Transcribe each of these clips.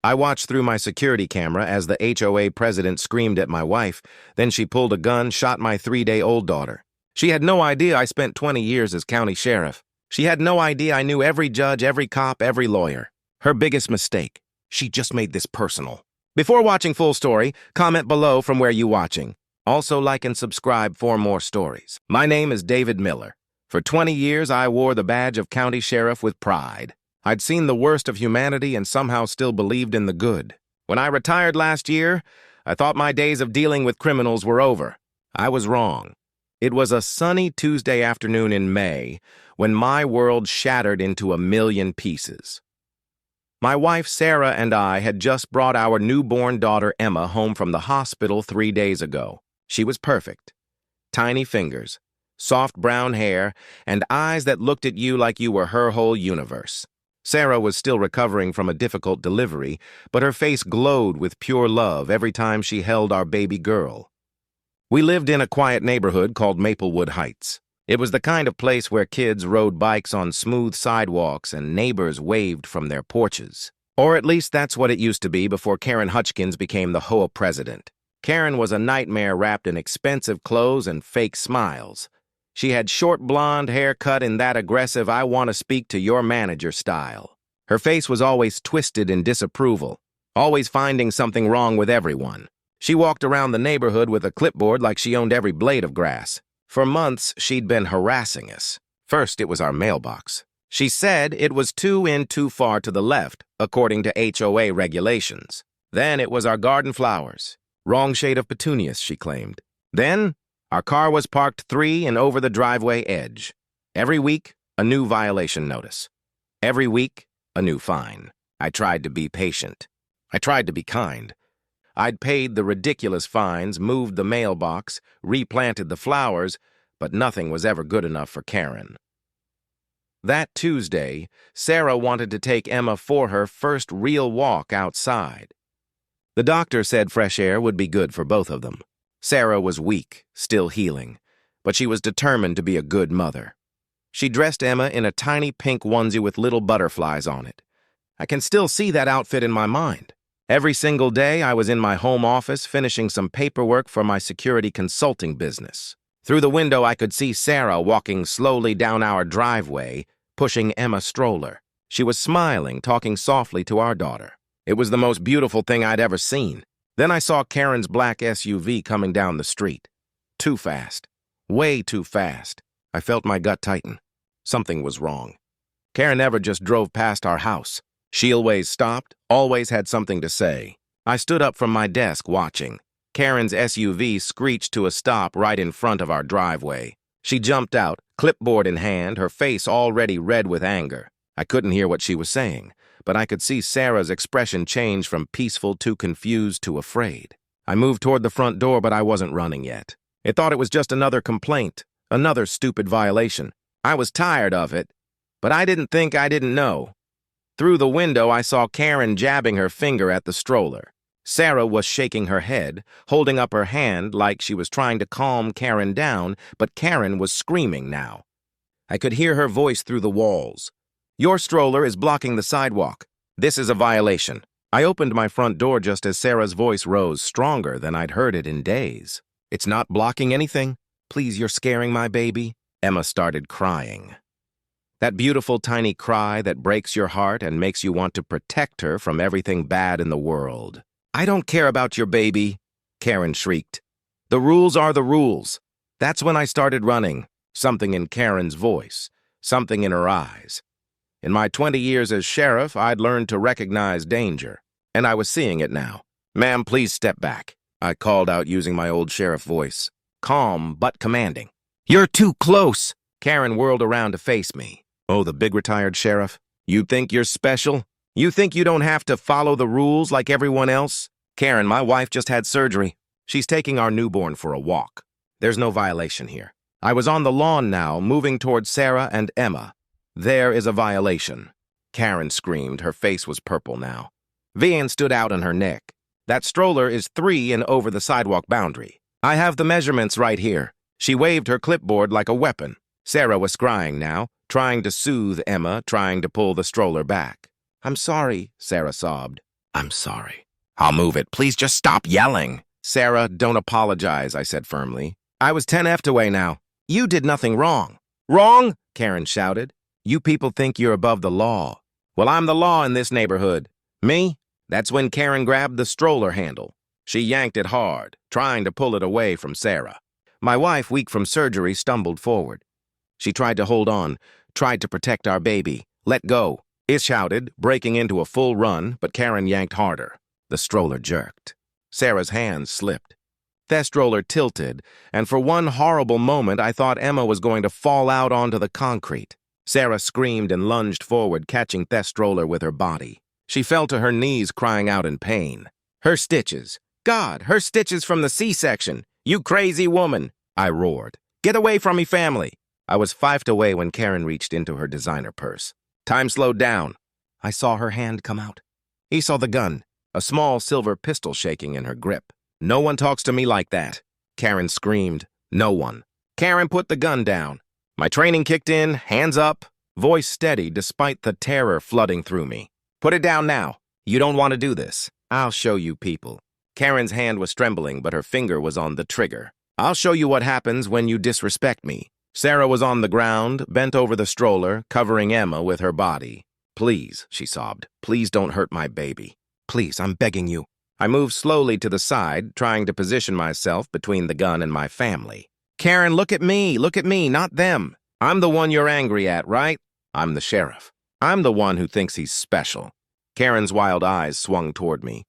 I watched through my security camera as the HOA president screamed at my wife, then she pulled a gun, shot my 3-day-old daughter. She had no idea I spent 20 years as county sheriff. She had no idea I knew every judge, every cop, every lawyer. Her biggest mistake. She just made this personal. Before watching full story, comment below from where you watching. Also like and subscribe for more stories. My name is David Miller. For 20 years, I wore the badge of county sheriff with pride. I'd seen the worst of humanity and somehow still believed in the good. When I retired last year, I thought my days of dealing with criminals were over. I was wrong. It was a sunny Tuesday afternoon in May when my world shattered into a million pieces. My wife Sarah and I had just brought our newborn daughter Emma home from the hospital 3 days ago. She was perfect. Tiny fingers, soft brown hair, and eyes that looked at you like you were her whole universe. Sarah was still recovering from a difficult delivery, but her face glowed with pure love every time she held our baby girl. We lived in a quiet neighborhood called Maplewood Heights. It was the kind of place where kids rode bikes on smooth sidewalks and neighbors waved from their porches. Or at least that's what it used to be before Karen Hutchkins became the HOA president. Karen was a nightmare wrapped in expensive clothes and fake smiles. She had short blonde hair cut in that aggressive I want to speak to your manager style. Her face was always twisted in disapproval, always finding something wrong with everyone. She walked around the neighborhood with a clipboard like she owned every blade of grass. For months, she'd been harassing us. First, it was our mailbox. She said it was too far to the left, according to HOA regulations. Then it was our garden flowers. Wrong shade of petunias, she claimed. Then, our car was parked 3 and over the driveway edge. Every week, a new violation notice. Every week, a new fine. I tried to be patient. I tried to be kind. I'd paid the ridiculous fines, moved the mailbox, replanted the flowers, but nothing was ever good enough for Karen. That Tuesday, Sarah wanted to take Emma for her first real walk outside. The doctor said fresh air would be good for both of them. Sarah was weak, still healing, but she was determined to be a good mother. She dressed Emma in a tiny pink onesie with little butterflies on it. I can still see that outfit in my mind. Every single day, I was in my home office finishing some paperwork for my security consulting business. Through the window, I could see Sarah walking slowly down our driveway, pushing Emma's stroller. She was smiling, talking softly to our daughter. It was the most beautiful thing I'd ever seen. Then I saw Karen's black SUV coming down the street. Too fast. Way too fast. I felt my gut tighten. Something was wrong. Karen never just drove past our house. She always stopped, always had something to say. I stood up from my desk watching. Karen's SUV screeched to a stop right in front of our driveway. She jumped out, clipboard in hand, her face already red with anger. I couldn't hear what she was saying, but I could see Sarah's expression change from peaceful to confused to afraid. I moved toward the front door, but I wasn't running yet. It thought it was just another complaint, another stupid violation. I was tired of it, but I didn't think I didn't know. Through the window, I saw Karen jabbing her finger at the stroller. Sarah was shaking her head, holding up her hand like she was trying to calm Karen down, but Karen was screaming now. I could hear her voice through the walls. Your stroller is blocking the sidewalk. This is a violation. I opened my front door just as Sarah's voice rose, stronger than I'd heard it in days. It's not blocking anything. Please, you're scaring my baby. Emma started crying. That beautiful tiny cry that breaks your heart and makes you want to protect her from everything bad in the world. I don't care about your baby, Karen shrieked. The rules are the rules. That's when I started running. Something in Karen's voice, something in her eyes. In my 20 years as sheriff, I'd learned to recognize danger, and I was seeing it now. Ma'am, please step back, I called out using my old sheriff voice, calm but commanding. You're too close. Karen whirled around to face me. Oh, the big retired sheriff? You think you're special? You think you don't have to follow the rules like everyone else? Karen, my wife just had surgery. She's taking our newborn for a walk. There's no violation here. I was on the lawn now, moving towards Sarah and Emma. There is a violation. Karen screamed. Her face was purple now. Vian stood out on her neck. That stroller is 3 and over the sidewalk boundary. I have the measurements right here. She waved her clipboard like a weapon. Sarah was crying now, trying to soothe Emma, trying to pull the stroller back. I'm sorry, Sarah sobbed. I'm sorry. I'll move it. Please just stop yelling. Sarah, don't apologize, I said firmly. I was 10F'd away now. You did nothing wrong. Wrong? Karen shouted. You people think you're above the law. Well, I'm the law in this neighborhood. Me? That's when Karen grabbed the stroller handle. She yanked it hard, trying to pull it away from Sarah. My wife, weak from surgery, stumbled forward. She tried to hold on, tried to protect our baby. Let go. Is shouted, breaking into a full run, but Karen yanked harder. The stroller jerked. Sarah's hands slipped. The stroller tilted, and for one horrible moment I thought Emma was going to fall out onto the concrete. Sarah screamed and lunged forward, catching the stroller with her body. She fell to her knees, crying out in pain. Her stitches. God, her stitches from the C-section. You crazy woman, I roared. Get away from me, family. I was 5 feet away when Karen reached into her designer purse. Time slowed down. I saw her hand come out. He saw the gun, a small silver pistol shaking in her grip. No one talks to me like that. Karen screamed. No one. Karen put the gun down. My training kicked in, hands up, voice steady despite the terror flooding through me. Put it down now. You don't want to do this. I'll show you people. Karen's hand was trembling, but her finger was on the trigger. I'll show you what happens when you disrespect me. Sarah was on the ground, bent over the stroller, covering Emma with her body. Please, she sobbed. Please don't hurt my baby. Please, I'm begging you. I moved slowly to the side, trying to position myself between the gun and my family. Karen, look at me, not them. I'm the one you're angry at, right? I'm the sheriff. I'm the one who thinks he's special. Karen's wild eyes swung toward me.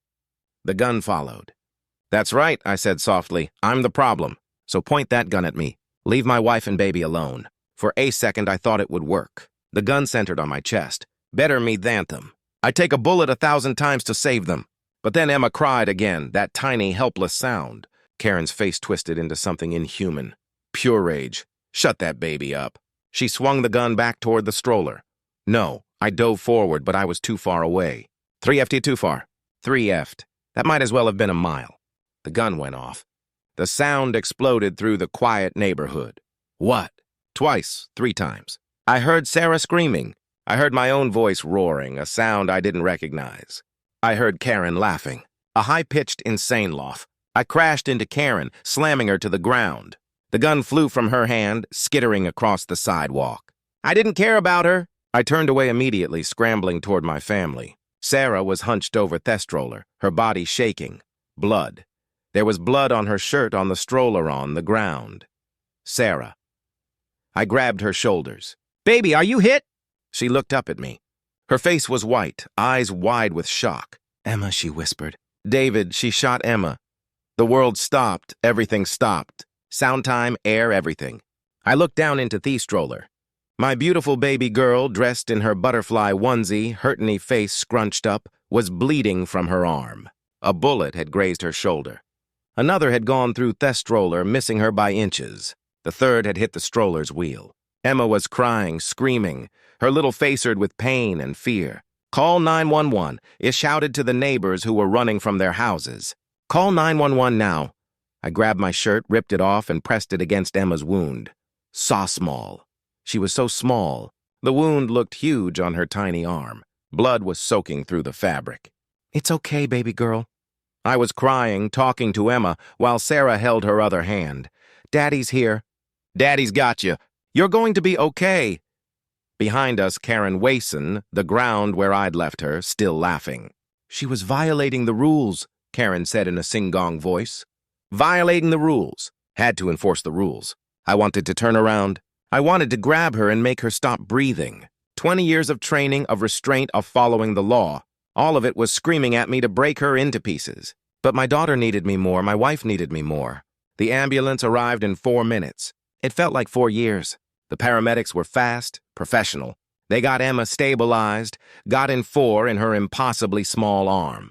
The gun followed. That's right, I said softly. I'm the problem. So point that gun at me. Leave my wife and baby alone. For a second, I thought it would work. The gun centered on my chest. Better me than them. I'd take a bullet 1,000 times to save them. But then Emma cried again, that tiny, helpless sound. Karen's face twisted into something inhuman. Pure rage. Shut that baby up. She swung the gun back toward the stroller. No, I dove forward, but I was too far away. 3F'd too far. 3F'd. That might as well have been a mile. The gun went off. The sound exploded through the quiet neighborhood. What? Twice, 3 times. I heard Sarah screaming. I heard my own voice roaring, a sound I didn't recognize. I heard Karen laughing. A high-pitched, insane laugh. I crashed into Karen, slamming her to the ground. The gun flew from her hand, skittering across the sidewalk. I didn't care about her. I turned away immediately, scrambling toward my family. Sarah was hunched over the stroller, her body shaking. Blood. There was blood on her shirt on the stroller on the ground. Sarah. I grabbed her shoulders. Baby, are you hit? She looked up at me. Her face was white, eyes wide with shock. Emma, she whispered. David, she shot Emma. The world stopped, everything stopped. Sound time, air, everything. I looked down into the stroller. My beautiful baby girl, dressed in her butterfly onesie, hurtiny face scrunched up, was bleeding from her arm. A bullet had grazed her shoulder. Another had gone through the stroller, missing her by inches. The third had hit the stroller's wheel. Emma was crying, screaming, her little face hurt with pain and fear. Call 911, it shouted to the neighbors who were running from their houses. Call 911 now. I grabbed my shirt, ripped it off, and pressed it against Emma's wound. So small. She was so small. The wound looked huge on her tiny arm. Blood was soaking through the fabric. It's okay, baby girl. I was crying, talking to Emma, while Sarah held her other hand. Daddy's here. Daddy's got you. You're going to be okay. Behind us, Karen Wason, the ground where I'd left her, still laughing. She was violating the rules, Karen said in a sing-gong voice. Violating the rules. Had to enforce the rules. I wanted to turn around. I wanted to grab her and make her stop breathing. 20 years of training, of restraint, of following the law. All of it was screaming at me to break her into pieces. But my daughter needed me more, my wife needed me more. The ambulance arrived in 4 minutes. It felt like 4 years. The paramedics were fast, professional. They got Emma stabilized, got in 4 in her impossibly small arm.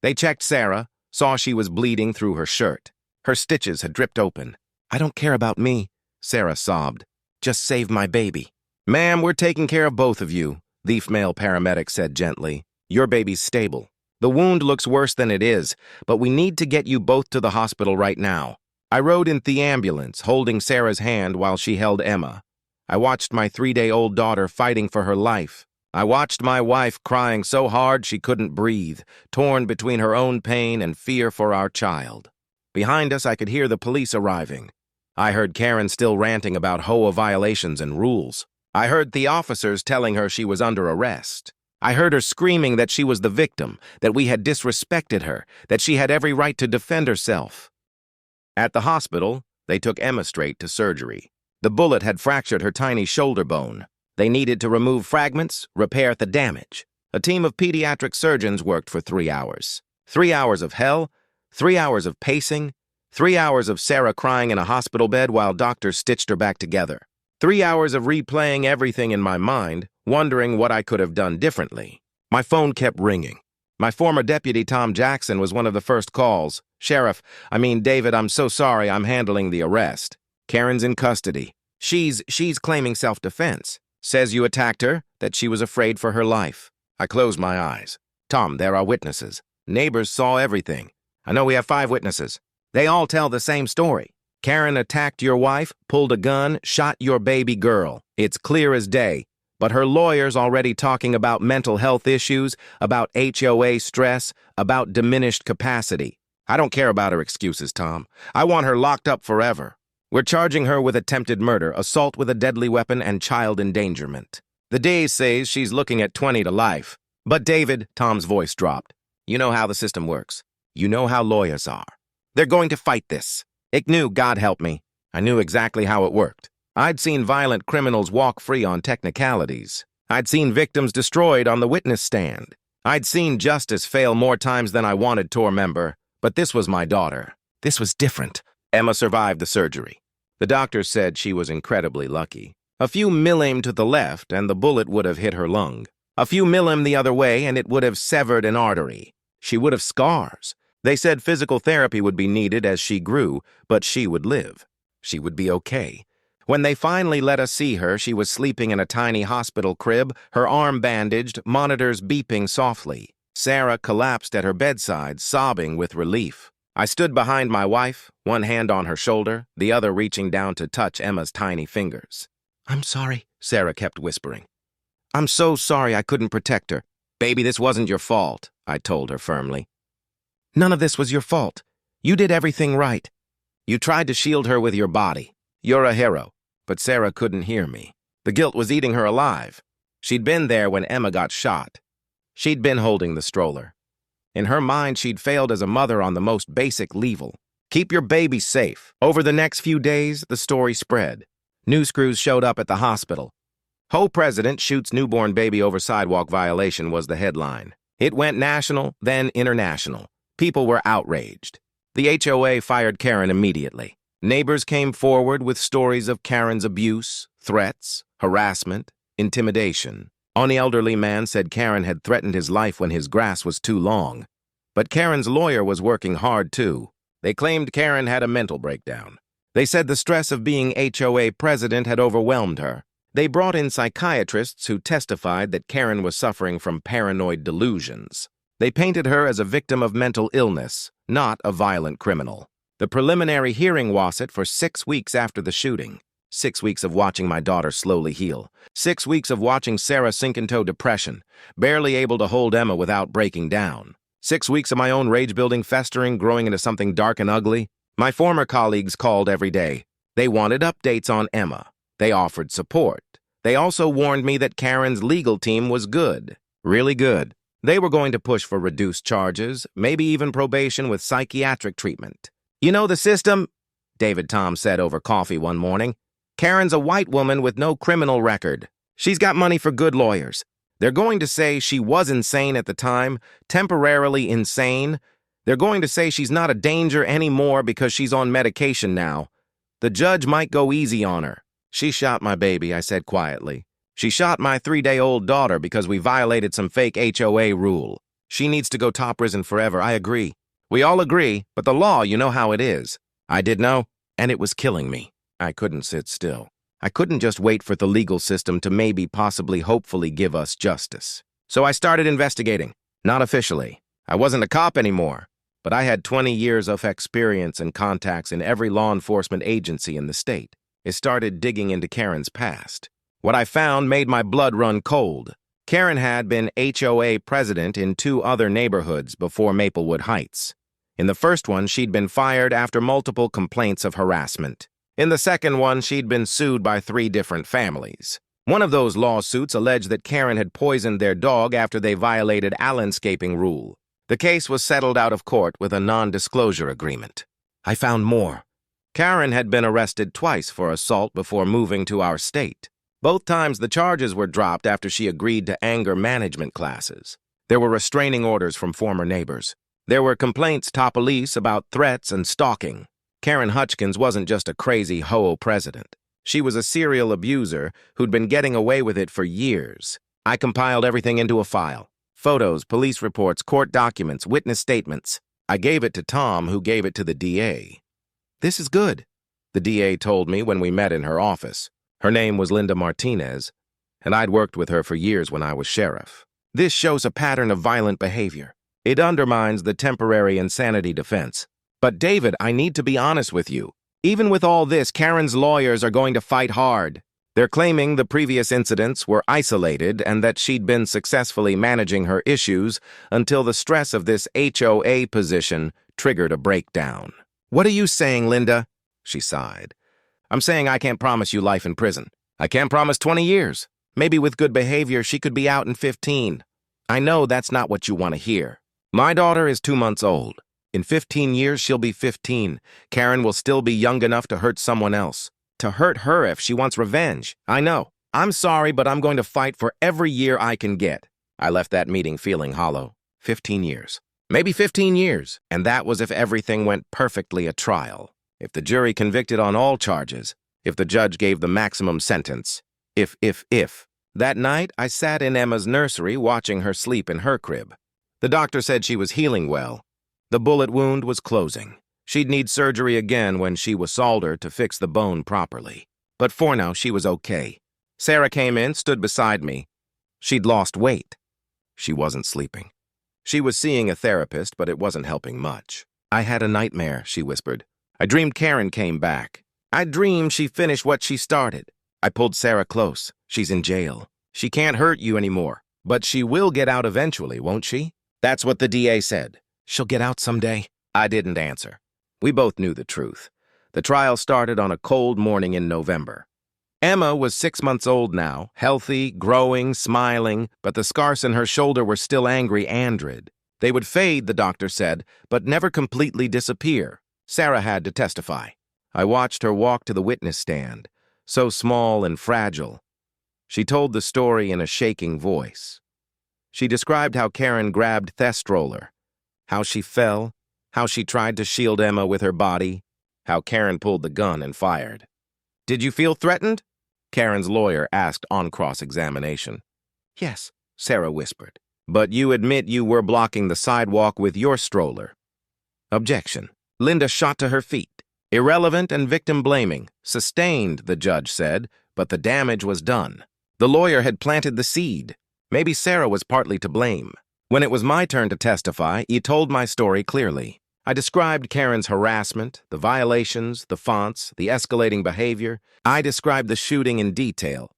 They checked Sarah, saw she was bleeding through her shirt. Her stitches had dripped open. I don't care about me, Sarah sobbed. Just save my baby. Ma'am, we're taking care of both of you, the male paramedic said gently. Your baby's stable. The wound looks worse than it is, but we need to get you both to the hospital right now. I rode in the ambulance, holding Sarah's hand while she held Emma. I watched my 3-day-old daughter fighting for her life. I watched my wife crying so hard she couldn't breathe, torn between her own pain and fear for our child. Behind us, I could hear the police arriving. I heard Karen still ranting about HOA violations and rules. I heard the officers telling her she was under arrest. I heard her screaming that she was the victim, that we had disrespected her, that she had every right to defend herself. At the hospital, they took Emma straight to surgery. The bullet had fractured her tiny shoulder bone. They needed to remove fragments, repair the damage. A team of pediatric surgeons worked for 3 hours. 3 hours of hell, 3 hours of pacing, 3 hours of Sarah crying in a hospital bed while doctors stitched her back together. 3 hours of replaying everything in my mind, wondering what I could have done differently. My phone kept ringing. My former deputy, Tom Jackson, was one of the first calls. David, I'm so sorry, I'm handling the arrest. Karen's in custody. She's claiming self-defense. Says you attacked her, that she was afraid for her life. I closed my eyes. Tom, there are witnesses. Neighbors saw everything. I know we have 5 witnesses. They all tell the same story. Karen attacked your wife, pulled a gun, shot your baby girl. It's clear as day. But her lawyer's already talking about mental health issues, about HOA stress, about diminished capacity. I don't care about her excuses, Tom. I want her locked up forever. We're charging her with attempted murder, assault with a deadly weapon, and child endangerment. The DA says she's looking at 20 to life. But David, Tom's voice dropped. You know how the system works. You know how lawyers are. They're going to fight this. I knew, God help me. I knew exactly how it worked. I'd seen violent criminals walk free on technicalities. I'd seen victims destroyed on the witness stand. I'd seen justice fail more times than I wanted to remember. But this was my daughter. This was different. Emma survived the surgery. The doctor said she was incredibly lucky. A few millim to the left and the bullet would have hit her lung. A few millim the other way and it would have severed an artery. She would have scars. They said physical therapy would be needed as she grew, but she would live. She would be okay. When they finally let us see her, she was sleeping in a tiny hospital crib, her arm bandaged, monitors beeping softly. Sarah collapsed at her bedside, sobbing with relief. I stood behind my wife, one hand on her shoulder, the other reaching down to touch Emma's tiny fingers. I'm sorry, Sarah kept whispering. I'm so sorry I couldn't protect her. Baby, this wasn't your fault, I told her firmly. None of this was your fault. You did everything right. You tried to shield her with your body. You're a hero. But Sarah couldn't hear me. The guilt was eating her alive. She'd been there when Emma got shot. She'd been holding the stroller. In her mind, she'd failed as a mother on the most basic level. Keep your baby safe. Over the next few days, the story spread. News crews showed up at the hospital. HOA president shoots newborn baby over sidewalk violation was the headline. It went national, then international. People were outraged. The HOA fired Karen immediately. Neighbors came forward with stories of Karen's abuse, threats, harassment, intimidation. An elderly man said Karen had threatened his life when his grass was too long. But Karen's lawyer was working hard, too. They claimed Karen had a mental breakdown. They said the stress of being HOA president had overwhelmed her. They brought in psychiatrists who testified that Karen was suffering from paranoid delusions. They painted her as a victim of mental illness, not a violent criminal. The preliminary hearing was set for 6 weeks after the shooting. 6 weeks of watching my daughter slowly heal. 6 weeks of watching Sarah sink into depression, barely able to hold Emma without breaking down. 6 weeks of my own rage-building festering, growing into something dark and ugly. My former colleagues called every day. They wanted updates on Emma. They offered support. They also warned me that Karen's legal team was good, really good. They were going to push for reduced charges, maybe even probation with psychiatric treatment. You know the system, David Tom said over coffee one morning. Karen's a white woman with no criminal record. She's got money for good lawyers. They're going to say she was insane at the time, temporarily insane. They're going to say she's not a danger anymore because she's on medication now. The judge might go easy on her. She shot my baby, I said quietly. She shot my 3-day-old daughter because we violated some fake HOA rule. She needs to go top prison forever, I agree. We all agree, but the law, you know how it is. I did know, and it was killing me. I couldn't sit still. I couldn't just wait for the legal system to maybe, possibly, hopefully give us justice. So I started investigating. Not officially. I wasn't a cop anymore, but I had 20 years of experience and contacts in every law enforcement agency in the state. I started digging into Karen's past. What I found made my blood run cold. Karen had been HOA president in 2 other neighborhoods before Maplewood Heights. In the first one, she'd been fired after multiple complaints of harassment. In the second one, she'd been sued by 3 different families. One of those lawsuits alleged that Karen had poisoned their dog after they violated a landscaping rule. The case was settled out of court with a non-disclosure agreement. I found more. Karen had been arrested twice for assault before moving to our state. Both times the charges were dropped after she agreed to anger management classes. There were restraining orders from former neighbors. There were complaints to police about threats and stalking. Karen Hutchkins wasn't just a crazy HOA president. She was a serial abuser who'd been getting away with it for years. I compiled everything into a file. Photos, police reports, court documents, witness statements. I gave it to Tom, who gave it to the DA. "This is good," the DA told me when we met in her office. Her name was Linda Martinez, and I'd worked with her for years when I was sheriff. "This shows a pattern of violent behavior. It undermines the temporary insanity defense. But David, I need to be honest with you. Even with all this, Karen's lawyers are going to fight hard. They're claiming the previous incidents were isolated and that she'd been successfully managing her issues until the stress of this HOA position triggered a breakdown." "What are you saying, Linda?" She sighed. "I'm saying I can't promise you life in prison. I can't promise 20 years. Maybe with good behavior, she could be out in 15. I know that's not what you want to hear. My daughter is 2 months old. In 15 years, she'll be 15. Karen will still be young enough to hurt someone else. To hurt her if she wants revenge. I know. I'm sorry, but I'm going to fight for every year I can get." I left that meeting feeling hollow. 15 years. Maybe 15 years. And that was if everything went perfectly at trial. If the jury convicted on all charges. If the judge gave the maximum sentence. If. That night, I sat in Emma's nursery watching her sleep in her crib. The doctor said she was healing well. The bullet wound was closing. She'd need surgery again when she was soldered to fix the bone properly. But for now, she was okay. Sarah came in, stood beside me. She'd lost weight. She wasn't sleeping. She was seeing a therapist, but it wasn't helping much. "I had a nightmare," she whispered. "I dreamed Karen came back. I dreamed she finished what she started." I pulled Sarah close. "She's in jail. She can't hurt you anymore. But she will get out eventually, won't she?" "That's what the DA said." "She'll get out someday." I didn't answer. We both knew the truth. The trial started on a cold morning in November. Emma was 6 months old now, healthy, growing, smiling, but the scars in her shoulder were still angry andrid. They would fade, the doctor said, but never completely disappear. Sarah had to testify. I watched her walk to the witness stand, so small and fragile. She told the story in a shaking voice. She described how Karen grabbed Theth's stroller, how she fell, how she tried to shield Emma with her body, how Karen pulled the gun and fired. "Did you feel threatened?" Karen's lawyer asked on cross-examination. "Yes," Sarah whispered. "But you admit you were blocking the sidewalk with your stroller." Objection. Linda shot to her feet. Irrelevant and victim-blaming. Sustained, the judge said, but the damage was done. The lawyer had planted the seed. Maybe Sarah was partly to blame. When it was my turn to testify, he told my story clearly. I described Karen's harassment, the violations, the fonts, the escalating behavior. I described the shooting in detail.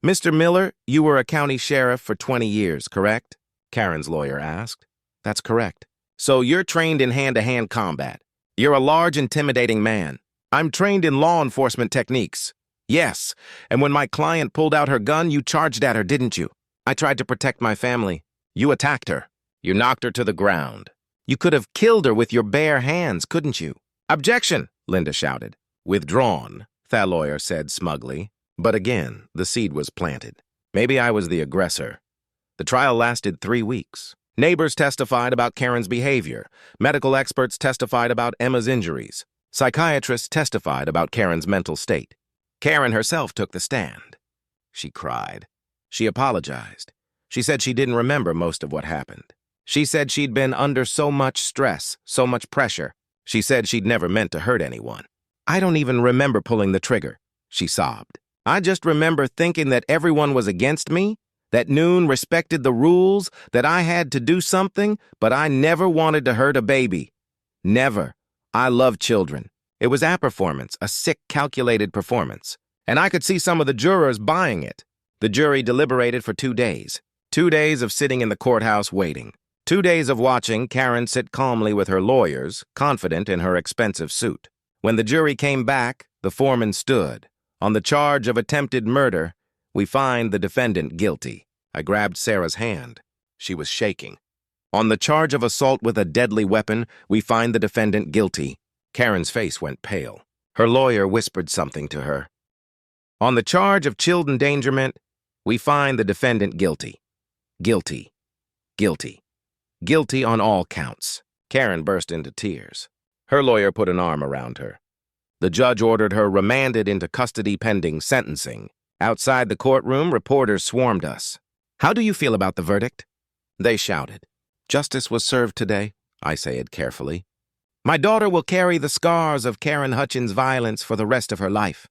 "Mr. Miller, you were a county sheriff for 20 years, correct?" Karen's lawyer asked. "That's correct." "So you're trained in hand-to-hand combat. You're a large, intimidating man." "I'm trained in law enforcement techniques." "Yes, and when my client pulled out her gun, you charged at her, didn't you?" "I tried to protect my family." "You attacked her. You knocked her to the ground. You could have killed her with your bare hands, couldn't you?" "Objection," Linda shouted. "Withdrawn," the lawyer said smugly. But again, the seed was planted. Maybe I was the aggressor. The trial lasted 3 weeks. Neighbors testified about Karen's behavior. Medical experts testified about Emma's injuries. Psychiatrists testified about Karen's mental state. Karen herself took the stand. She cried. She apologized. She said she didn't remember most of what happened. She said she'd been under so much stress, so much pressure. She said she'd never meant to hurt anyone. "I don't even remember pulling the trigger," she sobbed. "I just remember thinking that everyone was against me, that Noon respected the rules, that I had to do something, but I never wanted to hurt a baby. Never. I love children. It was a performance, a sick, calculated performance. And I could see some of the jurors buying it. The jury deliberated for 2 days. 2 days of sitting in the courthouse waiting. 2 days of watching Karen sit calmly with her lawyers, confident in her expensive suit. When the jury came back, the foreman stood. On the charge of attempted murder, we find the defendant guilty. I grabbed Sarah's hand. She was shaking. On the charge of assault with a deadly weapon, we find the defendant guilty. Karen's face went pale. Her lawyer whispered something to her. On the charge of child endangerment, we find the defendant guilty. Guilty. Guilty. Guilty on all counts. Karen burst into tears. Her lawyer put an arm around her. The judge ordered her remanded into custody pending sentencing. Outside the courtroom, reporters swarmed us. "How do you feel about the verdict?" They shouted. "Justice was served today," I said carefully. "My daughter will carry the scars of Karen Hutchins' violence for the rest of her life."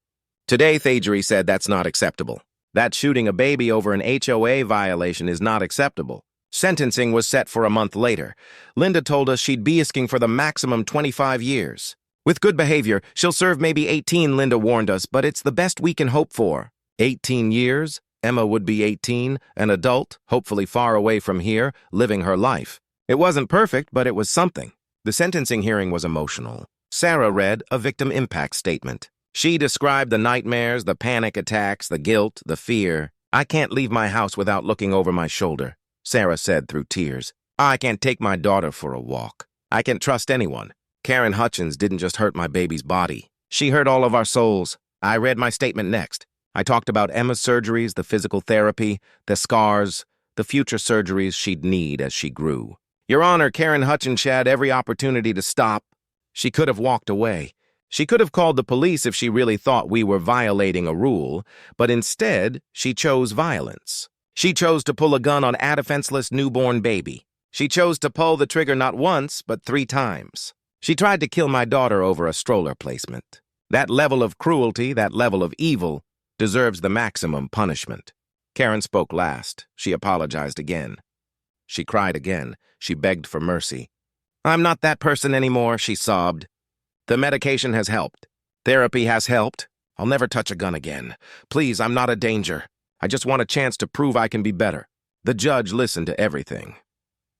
Today, Thajery said that's not acceptable. That shooting a baby over an HOA violation is not acceptable. Sentencing was set for a month later. Linda told us she'd be asking for the maximum 25 years. With good behavior, she'll serve maybe 18, Linda warned us, but it's the best we can hope for. 18 years? Emma would be 18, an adult, hopefully far away from here, living her life. It wasn't perfect, but it was something. The sentencing hearing was emotional. Sarah read a victim impact statement. She described the nightmares, the panic attacks, the guilt, the fear. "I can't leave my house without looking over my shoulder," Sarah said through tears. "I can't take my daughter for a walk. I can't trust anyone. Karen Hutchins didn't just hurt my baby's body. She hurt all of our souls." I read my statement next. I talked about Emma's surgeries, the physical therapy, the scars, the future surgeries she'd need as she grew. "Your Honor, Karen Hutchins had every opportunity to stop. She could have walked away. She could have called the police if she really thought we were violating a rule, but instead, she chose violence. She chose to pull a gun on a defenseless newborn baby. She chose to pull the trigger not once, but 3 times. She tried to kill my daughter over a stroller placement. That level of cruelty, that level of evil, deserves the maximum punishment." Karen spoke last. She apologized again. She cried again. She begged for mercy. "I'm not that person anymore," she sobbed. "The medication has helped. Therapy has helped. I'll never touch a gun again. Please, I'm not a danger. I just want a chance to prove I can be better." The judge listened to everything.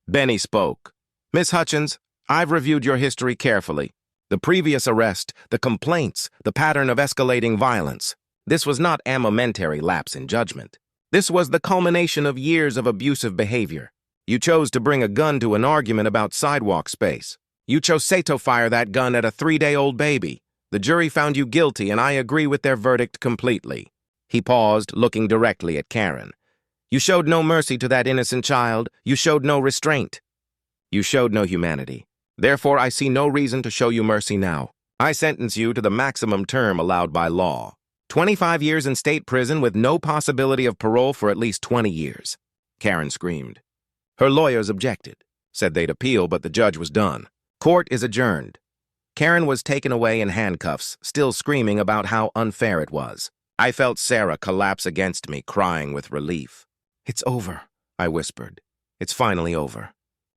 Benny spoke. "Miss Hutchins, I've reviewed your history carefully. The previous arrest, the complaints, the pattern of escalating violence. This was not a momentary lapse in judgment. This was the culmination of years of abusive behavior. You chose to bring a gun to an argument about sidewalk space. You chose to fire that gun at a 3-day-old baby. The jury found you guilty, and I agree with their verdict completely." He paused, looking directly at Karen. "You showed no mercy to that innocent child. You showed no restraint. You showed no humanity. Therefore, I see no reason to show you mercy now. I sentence you to the maximum term allowed by law. 25 years in state prison with no possibility of parole for at least 20 years. Karen screamed. Her lawyers objected, said they'd appeal, but the judge was done. Court is adjourned. Karen was taken away in handcuffs, still screaming about how unfair it was. I felt Sarah collapse against me, crying with relief. "It's over," I whispered. "It's finally over."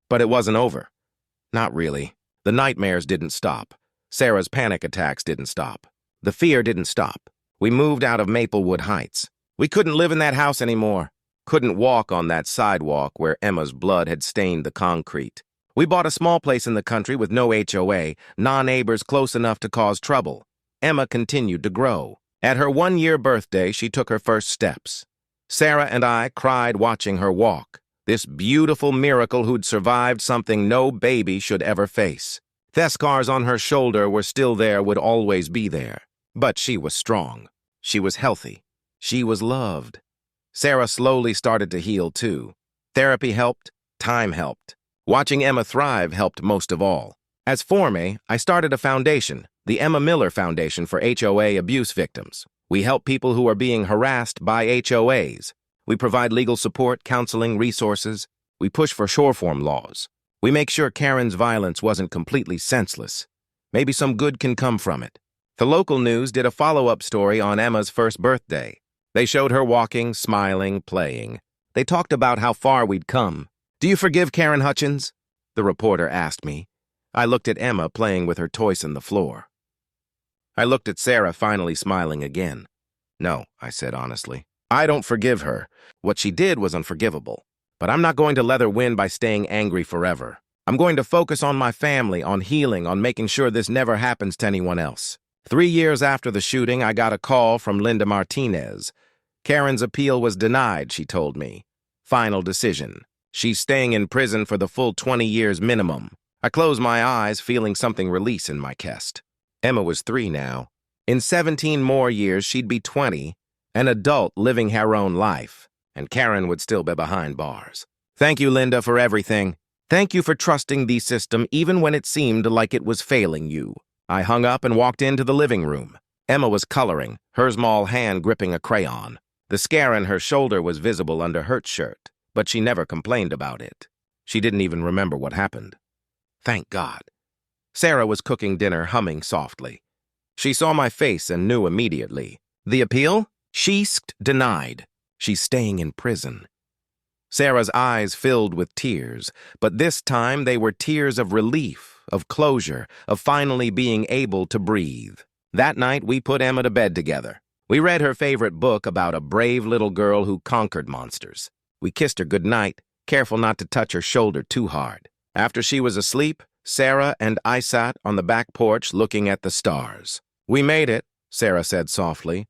But it wasn't over. Not really. The nightmares didn't stop. Sarah's panic attacks didn't stop. The fear didn't stop. We moved out of Maplewood Heights. We couldn't live in that house anymore. Couldn't walk on that sidewalk where Emma's blood had stained the concrete. We bought a small place in the country with no HOA, neighbors close enough to cause trouble. Emma continued to grow. At her 1-year birthday, she took her first steps. Sarah and I cried watching her walk. This beautiful miracle who'd survived something no baby should ever face. The scars on her shoulder were still there, would always be there. But she was strong. She was healthy. She was loved. Sarah slowly started to heal, too. Therapy helped. Time helped. Watching Emma thrive helped most of all. As Forme, I started a foundation, the Emma Miller Foundation for HOA abuse victims. We help people who are being harassed by HOAs. We provide legal support, counseling, resources. We push for short-form laws. We make sure Karen's violence wasn't completely senseless. Maybe some good can come from it. The local news did a follow-up story on Emma's first birthday. They showed her walking, smiling, playing. They talked about how far we'd come. "Do you forgive Karen Hutchins?" the reporter asked me. I looked at Emma playing with her toys on the floor. I looked at Sarah, finally smiling again. "No," I said honestly. "I don't forgive her. What she did was unforgivable. But I'm not going to let her win by staying angry forever. I'm going to focus on my family, on healing, on making sure this never happens to anyone else. 3 years after the shooting, I got a call from Linda Martinez. Karen's appeal was denied, she told me. Final decision. She's staying in prison for the full 20 years minimum. I closed my eyes, feeling something release in my chest. Emma was 3 now. In 17 more years, she'd be 20, an adult living her own life, and Karen would still be behind bars. Thank you, Linda, for everything. Thank you for trusting the system even when it seemed like it was failing you. I hung up and walked into the living room. Emma was coloring, her small hand gripping a crayon. The scar in her shoulder was visible under her shirt, but she never complained about it. She didn't even remember what happened. Thank God. Sarah was cooking dinner, humming softly. She saw my face and knew immediately. The appeal? She's denied. She's staying in prison. Sarah's eyes filled with tears, but this time they were tears of relief, of closure, of finally being able to breathe. That night, we put Emma to bed together. We read her favorite book about a brave little girl who conquered monsters. We kissed her goodnight, careful not to touch her shoulder too hard. After she was asleep, Sarah and I sat on the back porch looking at the stars. We made it, Sarah said softly.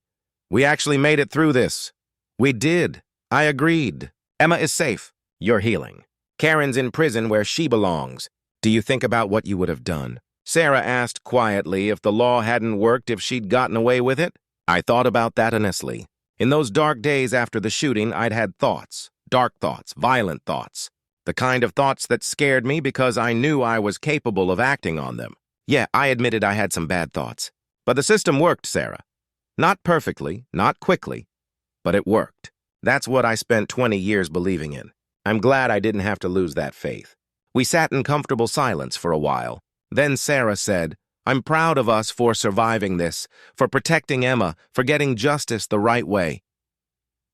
We actually made it through this. We did. I agreed. Emma is safe. You're healing. Karen's in prison where she belongs. Do you think about what you would have done? Sarah asked quietly if the law hadn't worked if she'd gotten away with it. I thought about that honestly. In those dark days after the shooting, I'd had thoughts, dark thoughts, violent thoughts. The kind of thoughts that scared me because I knew I was capable of acting on them. Yeah, I admitted I had some bad thoughts. But the system worked, Sarah. Not perfectly, not quickly, but it worked. That's what I spent 20 years believing in. I'm glad I didn't have to lose that faith. We sat in comfortable silence for a while. Then Sarah said, I'm proud of us for surviving this, for protecting Emma, for getting justice the right way.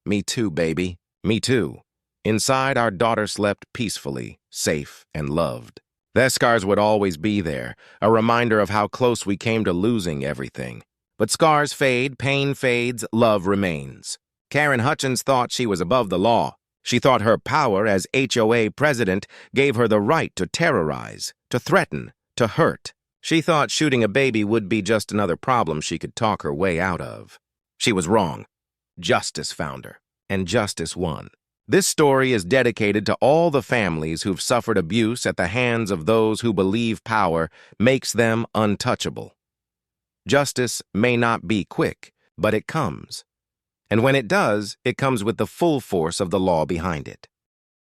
Me too, baby. Me too. Inside, our daughter slept peacefully, safe, and loved. Their scars would always be there, a reminder of how close we came to losing everything. But scars fade, pain fades, love remains. Karen Hutchins thought she was above the law. She thought her power as HOA president gave her the right to terrorize, to threaten, to hurt. She thought shooting a baby would be just another problem she could talk her way out of. She was wrong. Justice found her, and justice won. This story is dedicated to all the families who've suffered abuse at the hands of those who believe power makes them untouchable. Justice may not be quick, but it comes. And when it does, it comes with the full force of the law behind it.